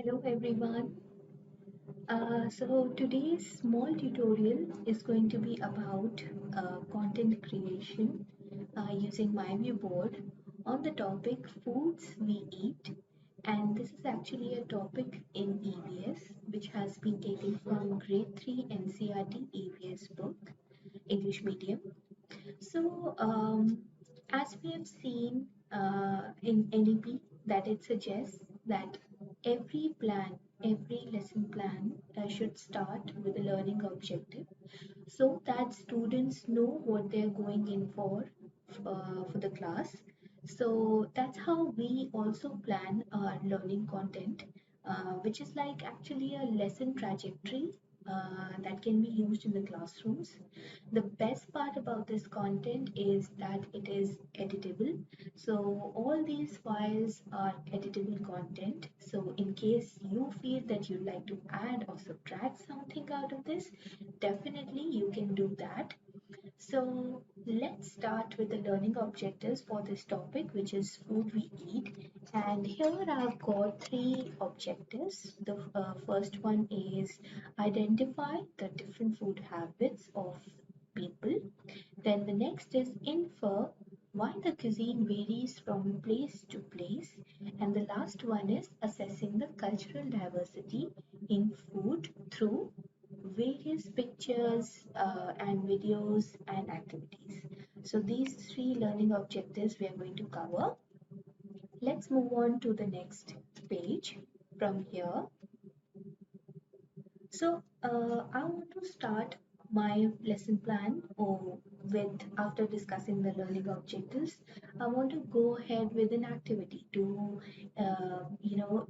Hello everyone. So today's small tutorial is going to be about content creation using myViewBoard on the topic foods we eat, and this is actually a topic in EVS which has been taken from grade 3 NCRT EVS book, English medium. So, as we have seen in NEP, that it suggests that every plan, every lesson plan should start with a learning objective so that students know what they're going in for the class. So that's how we also plan our learning content, which is like actually a lesson trajectory that can be used in the classrooms. The best part about this content is that it is editable. So all these files are editable content. So in case you feel that you'd like to add or subtract something out of this, definitely you can do that. So let's start with the learning objectives for this topic, which is food we eat. And here I've got three objectives. The first one is identify the different food habits of people. Then the next is infer why the cuisine varies from place to place. And the last one is assessing the cultural diversity in food through various pictures and videos and activities. So these three learning objectives we are going to cover. Let's move on to the next page from here. So I want to start my lesson plan or with after discussing the learning objectives. I want to go ahead with an activity to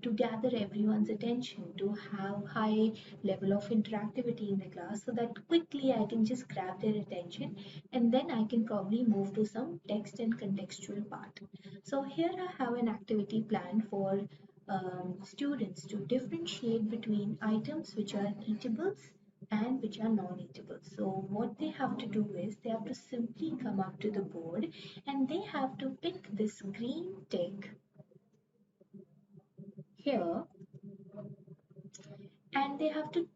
to gather everyone's attention, to have high level of interactivity in the class so that quickly I can just grab their attention and then I can probably move to some text and contextual part. So here I have an activity plan for students to differentiate between items which are eatables and which are non-eatables. So what they have to do is they have to simply come up to the board and they have to pick this green tick here and they have to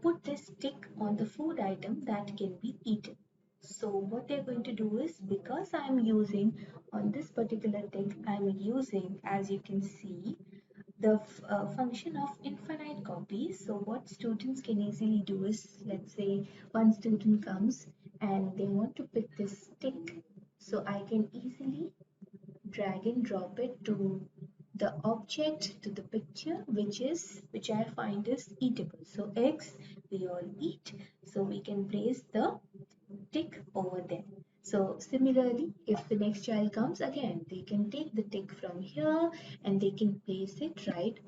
put this tick on the food item that can be eaten. So what they're going to do is, because I'm using on this particular tick, I'm using, as you can see, the function of infinite copies. So what students can easily do is, let's say one student comes and they want to pick this tick. So I can easily drag and drop it to the object, to the picture, which I find is eatable. So eggs we all eat, so we can place the tick over there. So similarly, if the next child comes again, they can take the tick from here and they can place it right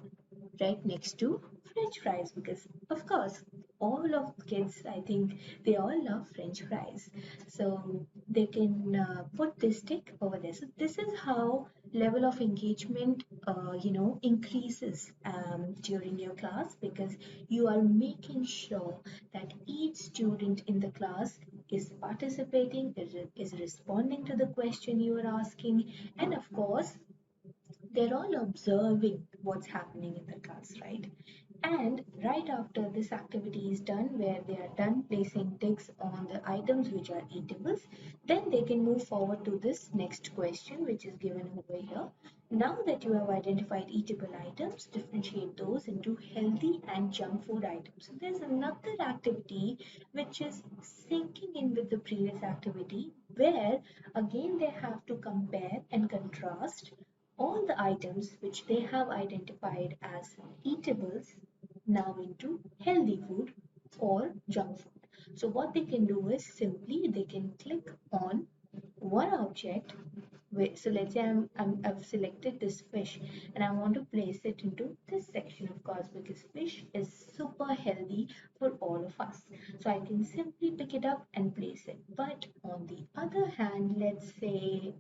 next to French fries, because of course all of kids, I think they all love French fries. So they can put this tick over there. So this is how level of engagement increases during your class, because you are making sure that each student in the class is participating, is responding to the question you are asking, and of course they're all observing what's happening in the class, right? And right after this activity is done, where they are done placing ticks on the items which are eatables, then they can move forward to this next question, which is given over here. Now that you have identified eatable items, differentiate those into healthy and junk food items. So there's another activity which is syncing in with the previous activity, where again they have to compare and contrast all the items which they have identified as eatables now into healthy food or junk food. So what they can do is simply they can click on one object. So let's say I've selected this fish and I want to place it into this section, of course, because fish is super healthy for all of us. So I can simply pick it up and place it. But on the other hand, let's say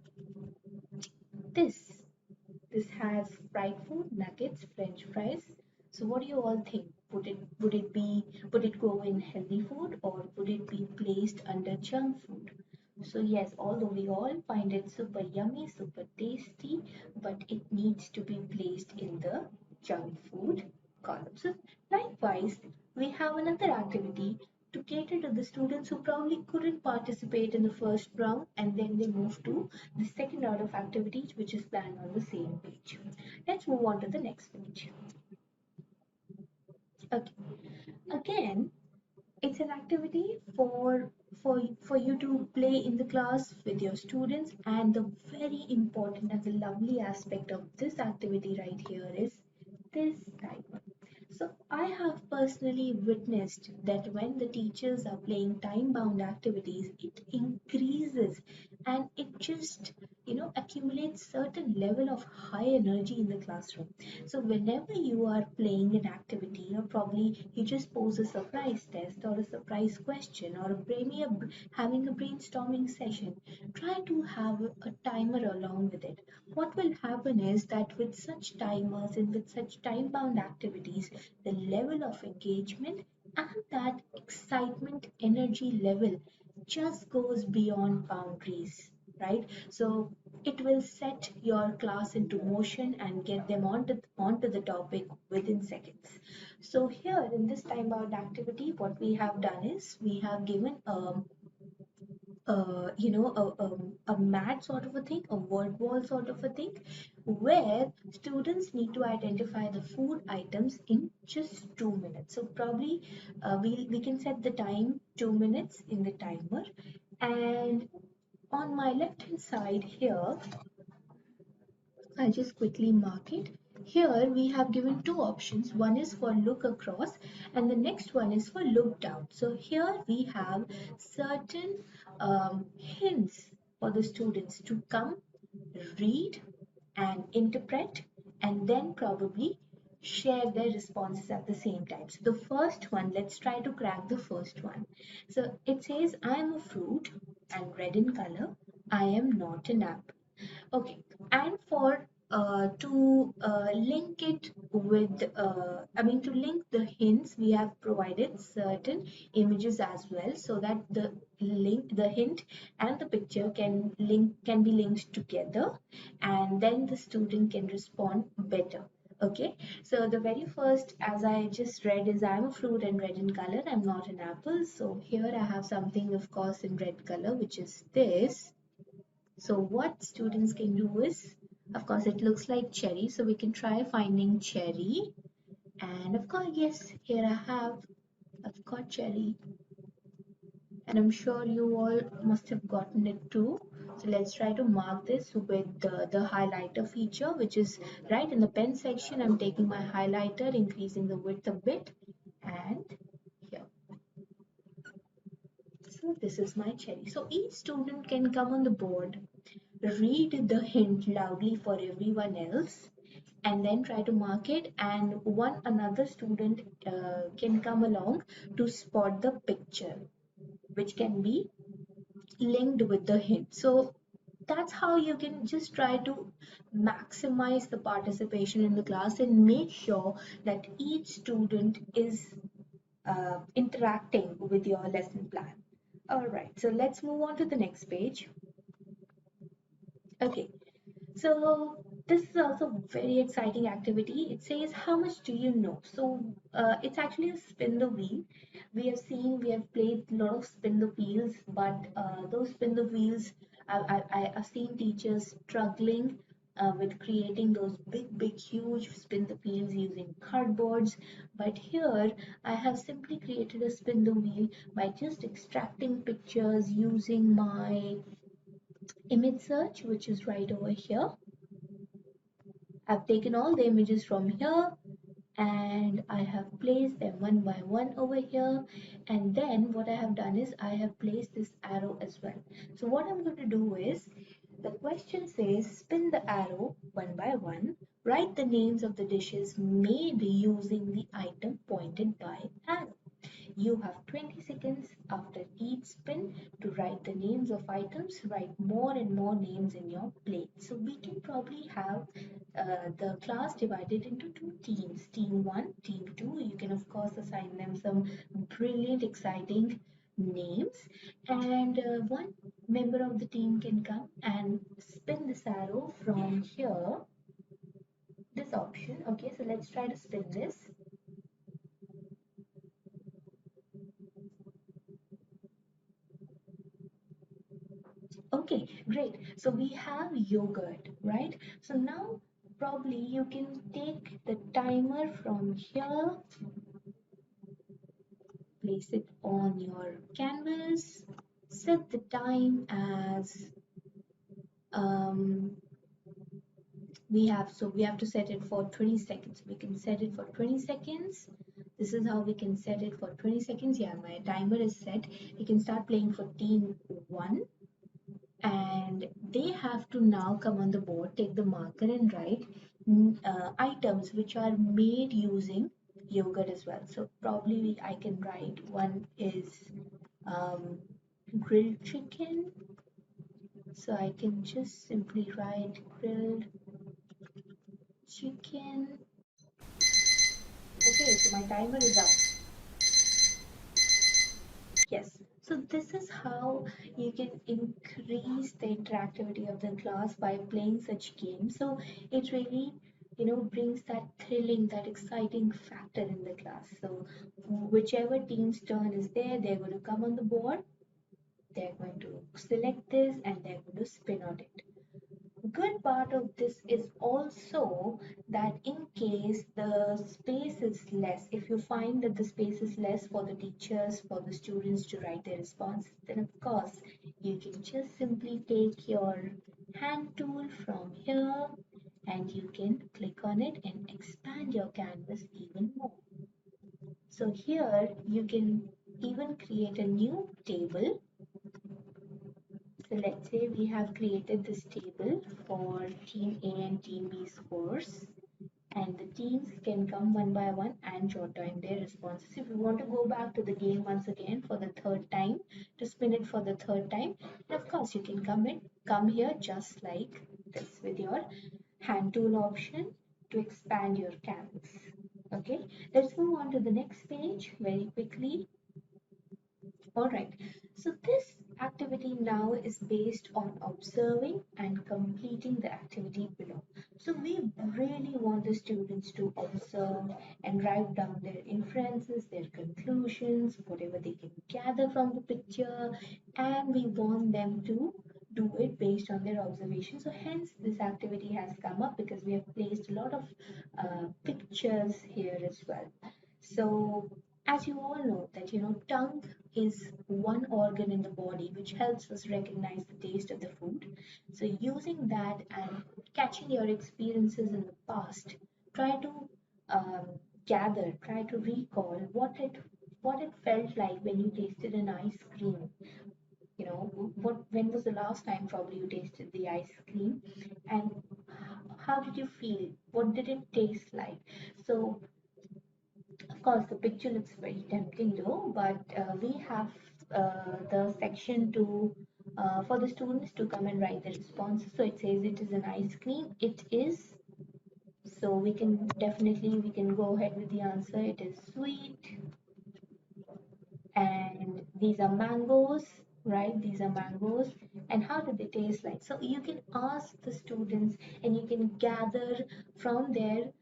this this has fried food, nuggets, French fries. So what do you all think? Would it go in healthy food or would it be placed under junk food? So yes, although we all find it super yummy, super tasty, but it needs to be placed in the junk food column. So likewise, we have another activity to cater to the students who probably couldn't participate in the first round and then they move to the second round of activities which is planned on the same page. Let's move on to the next page. Okay. Again, it's an activity for you to play in the class with your students, and the very important and the lovely aspect of this activity right here is this timer. So I have personally witnessed that when the teachers are playing time bound activities, it increases and it just accumulates certain level of high energy in the classroom. So whenever you are playing an activity, or probably you just pose a surprise test or a surprise question or having a brainstorming session, try to have a timer along with it. What will happen is that with such timers and with such time bound activities, the level of engagement and that excitement energy level just goes beyond boundaries, right? So it will set your class into motion and get them onto the topic within seconds. So here in this time bound activity, what we have done is we have given a mat sort of a thing, a word wall sort of a thing, where students need to identify the food items in just 2 minutes. So probably we can set the time 2 minutes in the timer. And on my left hand side here, I'll just quickly mark it. Here we have given two options. One is for look across and the next one is for look down. So here we have certain hints for the students to come, read and interpret, and then probably share their responses at the same time. So the first one, let's try to crack the first one. So it says, I am a fruit and red in color. I am not an apple. Okay, and for to link it with, to link the hints, we have provided certain images as well, so that the hint and the picture can be linked together, and then the student can respond better. Okay, so the very first, as I just read, is I'm a fruit and red in color. I'm not an apple. So here I have something, of course, in red color, which is this. So what students can do is, of course, it looks like cherry. So we can try finding cherry. And of course, yes, here I've got cherry. And I'm sure you all must have gotten it too. So let's try to mark this with the highlighter feature, which is right in the pen section. I'm taking my highlighter, increasing the width a bit, and here. So this is my cherry. So each student can come on the board, read the hint loudly for everyone else, and then try to mark it, and one another student can come along to spot the picture which can be linked with the hint. So that's how you can just try to maximize the participation in the class and make sure that each student is interacting with your lesson plan. All right, so let's move on to the next page. Okay, so this is also a very exciting activity. It says, how much do you know? So it's actually a spin the wheel. We have played a lot of spin the wheels, but those spin the wheels, I've seen teachers struggling with creating those big, huge spin the wheels using cardboards. But here I have simply created a spin the wheel by just extracting pictures using my image search, which is right over here. I've taken all the images from here and I have placed them one by one over here, and then what I have done is I have placed this arrow as well. So what I'm going to do is, the question says spin the arrow one by one, write the names of the dishes made using the item pointed by arrow. You have 20 seconds after each spin to write the names of items. Write more and more names in your plate. So we can probably have the class divided into two teams. Team 1, Team 2. You can of course assign them some brilliant, exciting names. And one member of the team can come and spin this arrow from here. This option. Okay, so let's try to spin this. Okay, great. So we have yogurt, right? So now probably you can take the timer from here, place it on your canvas, set the time as um, we have to set it for 20 seconds. We can set it for 20 seconds. This is how we can set it for 20 seconds. Yeah, my timer is set. We can start playing for team 1, and they have to now come on the board, take the marker and write items which are made using yogurt as well. So probably I can write one is um, grilled chicken. So I can just simply write grilled chicken. Okay, so my timer is up. Yes, so this is how you can increase the interactivity of the class by playing such games. So it really, brings that thrilling, that exciting factor in the class. So whichever team's turn is there, they're going to come on the board, they're going to select this, and they're going to spin on it. Good part of this is also that in case the space is less, if you find that the space is less for the teachers, for the students to write their response, then of course you can just simply take your hand tool from here and you can click on it and expand your canvas even more. So here you can even create a new table. So let's say we have created this table for team A and team B scores, and the teams can come one by one and jot down their responses. If you want to go back to the game once again for the third time, to spin it for the third time, and of course you can come here just like this with your hand tool option to expand your canvas. Okay, let's move on to the next page very quickly. All right, so this activity now is based on observing and completing the activity below. So we really want the students to observe and write down their inferences, their conclusions, whatever they can gather from the picture, and we want them to do it based on their observation. So hence this activity has come up because we have placed a lot of pictures here as well. So as you all know that tongue is one organ in the body which helps us recognize the taste of the food. So using that and catching your experiences in the past, try to um, try to recall what it felt like when you tasted an ice cream. When was the last time probably you tasted the ice cream, and how did you feel? What did it taste like? So of course, the picture looks very tempting though, but we have the section to for the students to come and write the responses. So it says it is an ice cream. It is. So we can go ahead with the answer. It is sweet, and these are mangoes, right? These are mangoes. And how do they taste like? So you can ask the students and you can gather from their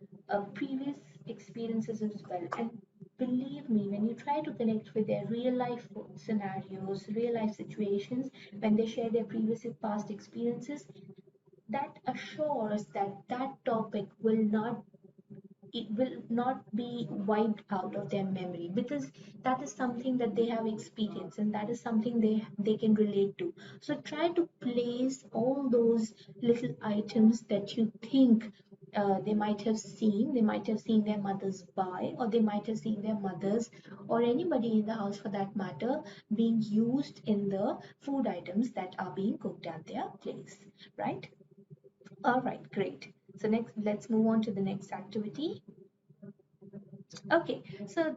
previous experiences as well. And believe me, when you try to connect with their real life scenarios, real life situations, when they share their previous and past experiences, that assures that that topic will not be wiped out of their memory, because that is something that they have experienced and that is something they can relate to. So try to place all those little items that you think they might have seen their mothers buy, or they might have seen their mothers or anybody in the house for that matter being used in the food items that are being cooked at their place, right? All right, great. So next, let's move on to the next activity. Okay, so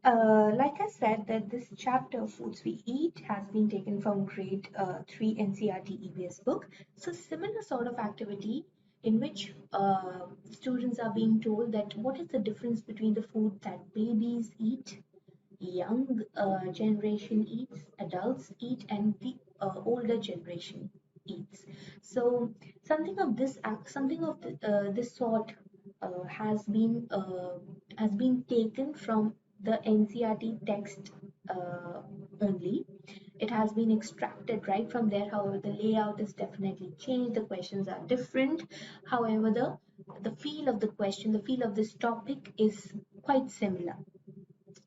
like I said, that this chapter of Foods We Eat has been taken from grade 3 NCRT EVS book. So similar sort of activity in which students are being told that what is the difference between the food that babies eat, young generation eats, adults eat, and the older generation eats. So something of this sort has been taken from the NCRT text only. It has been extracted right from there. However, the layout is definitely changed. The questions are different. However, the feel of the question, the feel of this topic is quite similar.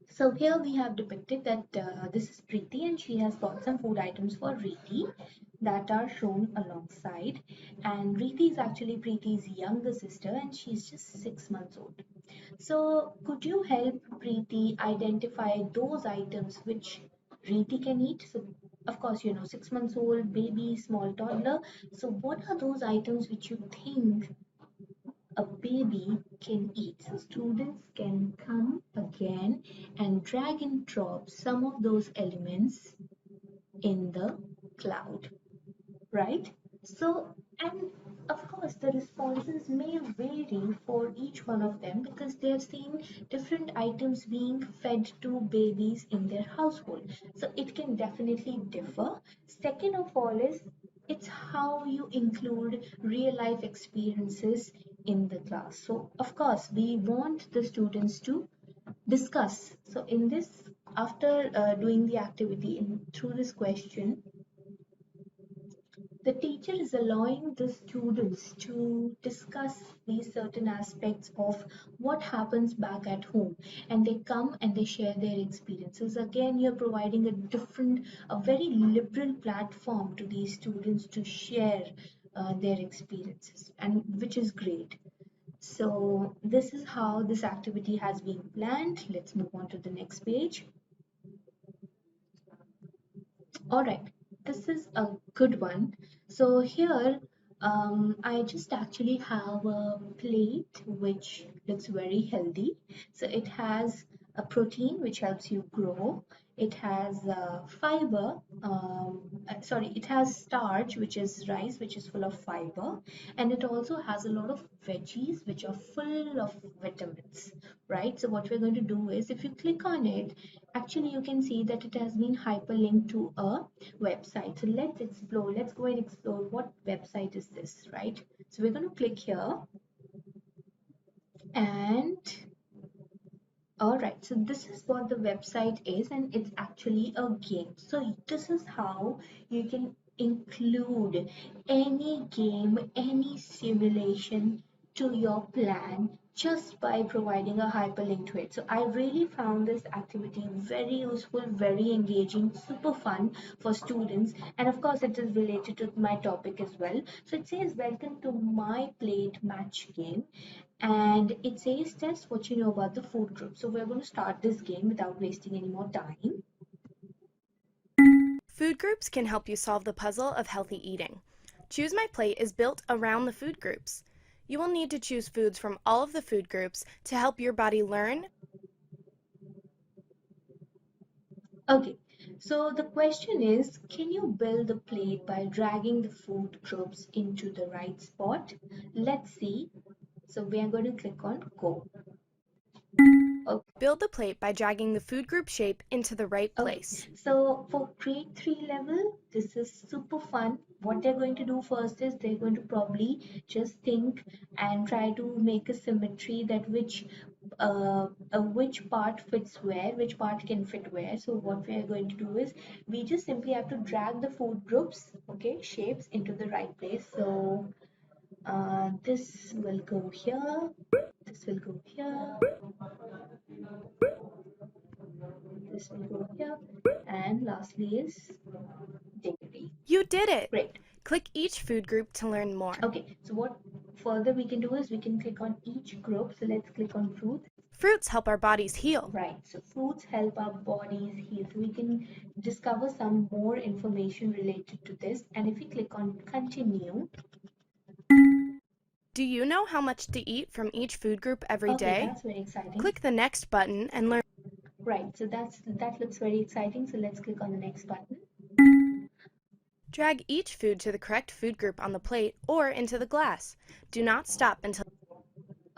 So here we have depicted that this is Preeti and she has brought some food items for Reeti that are shown alongside. And Reeti is actually Preeti's younger sister and she's just 6 months old. So could you help Preeti identify those items which Reeti can eat? So of course, 6 months old, baby, small toddler. So what are those items which you think a baby can eat? So students can come again and drag and drop some of those elements in the cloud, right? So, and of course, the responses may vary for each one of them because they have seen different items being fed to babies in their household. So, it can definitely differ. Second of all, is it's how you include real life experiences in the class. So, of course, we want the students to discuss. So, in this, after doing the activity through this question, the teacher is allowing the students to discuss these certain aspects of what happens back at home, and they come and they share their experiences. Again, you're providing a very liberal platform to these students to share their experiences, and which is great. So this is how this activity has been planned. Let's move on to the next page. All right, this is a good one. So here, I just actually have a plate which looks very healthy. So it has a protein which helps you grow. It has fiber, sorry, it has starch, which is rice, which is full of fiber. And it also has a lot of veggies, which are full of vitamins, right? So what we're going to do is, if you click on it, actually you can see that it has been hyperlinked to a website. So let's explore, let's go and explore what website is this, right? So we're going to click here, and all right, so this is what the website is, and it's actually a game. So this is how you can include any game, any simulation to your plan just by providing a hyperlink to it. So I really found this activity very useful, very engaging, super fun for students, and of course it is related to my topic as well. So it says, welcome to my plate match game, and it says test what you know about the food group. So we're going to start this game without wasting any more time. Food groups can help you solve the puzzle of healthy eating. Choose My Plate is built around the food groups. You will need to choose foods from all of the food groups to help your body learn. Okay, so the question is, can you build the plate by dragging the food groups into the right spot? Let's see. So we are going to click on go. Okay. Build the plate by dragging the food group shape into the right place. Okay, so for grade 3 level, this is super fun. What they're going to do first is they're going to probably just think and try to make a symmetry that which part fits where, which part can fit where. So what we are going to do is we just simply have to drag the food groups, okay, shapes into the right place. So this will go here, this will go here, this will go here, and lastly is dairy. You did it! Great. Click each food group to learn more. Okay, so what further we can do is we can click on each group. So let's click on fruit. Fruits help our bodies heal. Right, so fruits help our bodies heal. So we can discover some more information related to this. And if we click on continue. Do you know how much to eat from each food group every day? Okay, that's very exciting. Click the next button and learn. Right, so that looks very exciting. So let's click on the next button. Drag each food to the correct food group on the plate or into the glass. Do not stop until.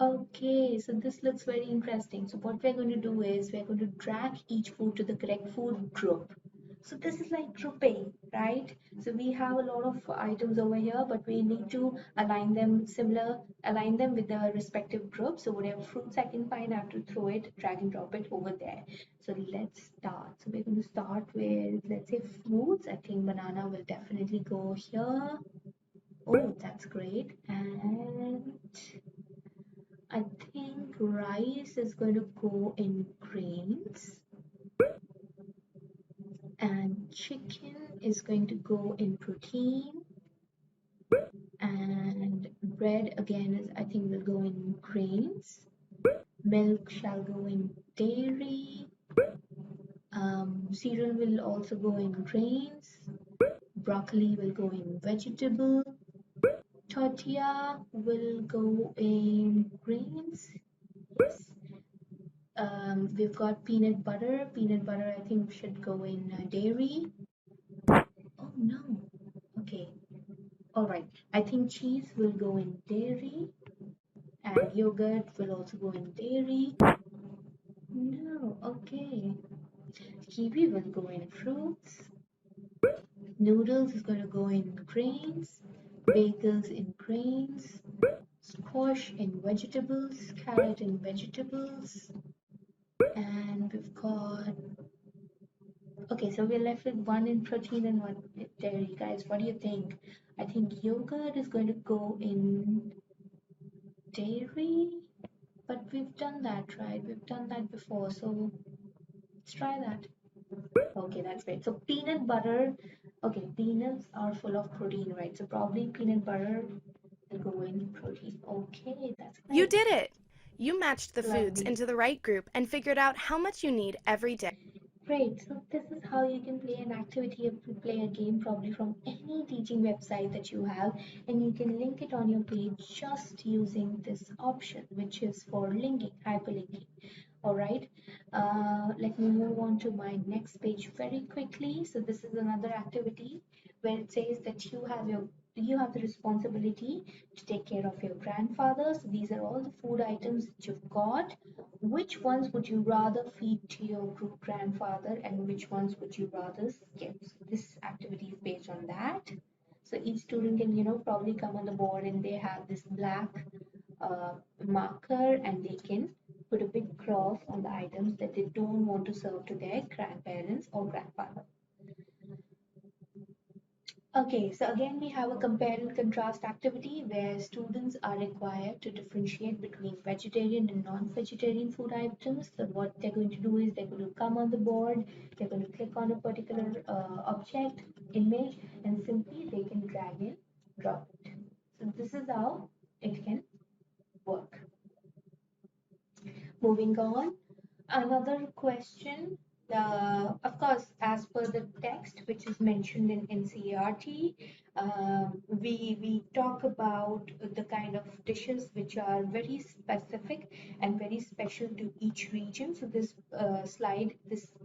Okay, so this looks very interesting. So what we're going to do is we're going to drag each food to the correct food group. So this is like grouping, right? So we have a lot of items over here, but we need to align them with the respective group. So whatever fruits I can find, I have to throw it, drag and drop it over there. So let's start. So we're going to start with, let's say, fruits. I think banana will definitely go here. Oh, that's great. And I think rice is going to go in grains. And chicken is going to go in protein, and bread again is, I think, will go in grains. Milk shall go in dairy. Cereal will also go in grains. Broccoli will go in vegetable. Tortilla will go in grains. Yes. We've got peanut butter. Peanut butter, I think, should go in dairy. Oh no. Okay. All right. I think cheese will go in dairy, and yogurt will also go in dairy. No. Okay. Kiwi will go in fruits. Noodles is going to go in grains. Bagels in grains. Squash in vegetables. Carrot in vegetables. And we've got. Okay, so we're left with one in protein and one in dairy. Guys, what do you think? I think yogurt is going to go in dairy, but we've done that, right? We've done that before, so let's try that. Okay, that's great. So peanut butter, okay, peanuts are full of protein, right? So probably peanut butter will go in protein. Okay, that's You great. did it! You matched the foods Lovely. into the right group and figured out how much you need every day. Great. So this is how you can play an activity or play a game probably from any teaching website that you have, and you can link it on your page just using this option, which is for linking, hyperlinking. All right. Let me move on to my next page very quickly. So this is another activity where it says that you have the responsibility to take care of your grandfather. So these are all the food items that you've got. Which ones would you rather feed to your group grandfather, and which ones would you rather skip? So this activity is based on that. So each student can, probably come on the board, and they have this black marker, and they can put a big cross on the items that they don't want to serve to their grandparents or grandfather. Okay, so again we have a compare and contrast activity where students are required to differentiate between vegetarian and non-vegetarian food items. So what they're going to do is they're going to come on the board, they're going to click on a particular object, image, and simply they can drag and drop it. So this is how it can work. Moving on, another question. Of course, as per the text which is mentioned in NCERT, we talk about the kind of dishes which are very specific and very special to each region. So this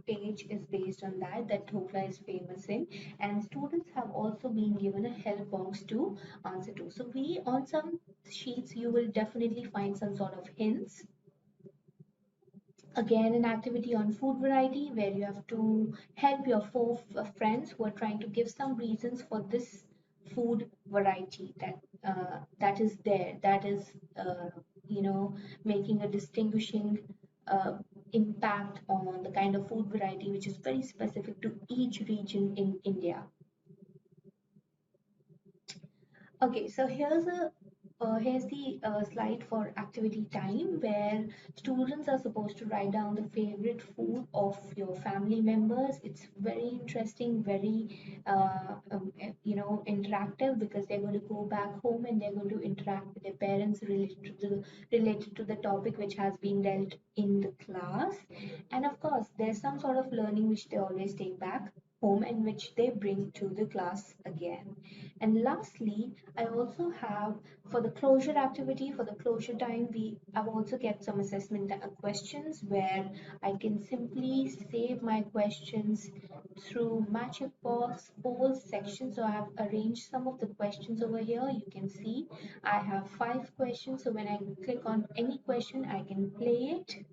page is based on that Dhokla is famous in, and students have also been given a help box to answer to. So we on some sheets you will definitely find some sort of hints. Again, an activity on food variety where you have to help your four friends who are trying to give some reasons for this food variety that is there, that is making a distinguishing uh, impact on the kind of food variety which is very specific to each region in India. Okay, so here's the slide for activity time where students are supposed to write down the favorite food of your family members. It's very interesting, very interactive, because they're going to go back home and they're going to interact with their parents related to the topic which has been dealt in the class. And of course, there's some sort of learning which they always take back home and which they bring to the class again. And lastly, I also have for the closure activity, for the closure time, I've also kept some assessment questions where I can simply save my questions through match a box polls section. So I have arranged some of the questions over here. You can see I have 5 questions. So when I click on any question, I can play it.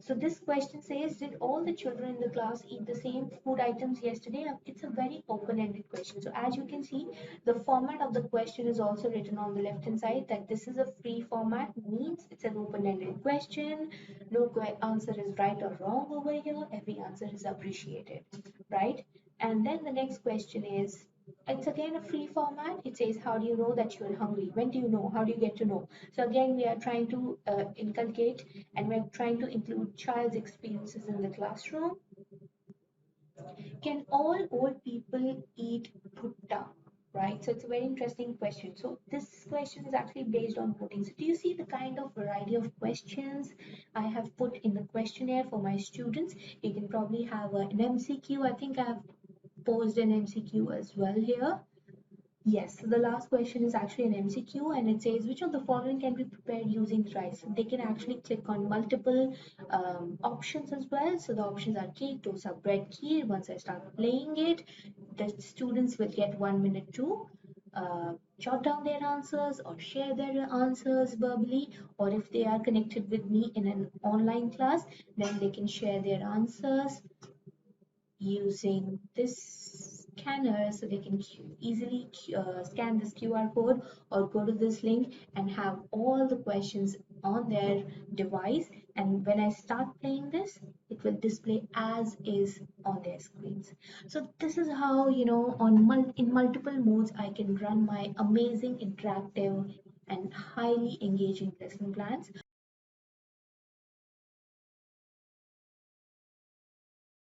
So this question says, did all the children in the class eat the same food items yesterday? It's a very open-ended question. So as you can see, the format of the question is also written on the left-hand side, that this is a free format, means it's an open-ended question. No answer is right or wrong over here. Every answer is appreciated, right? And then the next question is, it's again a free format. It says, how do you know that you're hungry? When do you know? How do you get to know? So again, we are trying to inculcate, and we're trying to include child's experiences in the classroom. Can all old people eat putta? Right? So it's a very interesting question. So this question is actually based on voting. So do you see the kind of variety of questions I have put in the questionnaire for my students? You can probably have an MCQ. I think I have posed an MCQ as well here. Yes, so the last question is actually an MCQ, and it says which of the following can be prepared using rice. They can actually click on multiple options as well. So the options are cake, dosa, bread, kheer. Once I start playing it, the students will get 1 minute to jot down their answers or share their answers verbally, or if they are connected with me in an online class, then they can share their answers using this scanner, so they can easily scan this QR code or go to this link and have all the questions on their device, and when I start playing this, it will display as is on their screens. So this is how, in multiple modes I can run my amazing interactive and highly engaging lesson plans.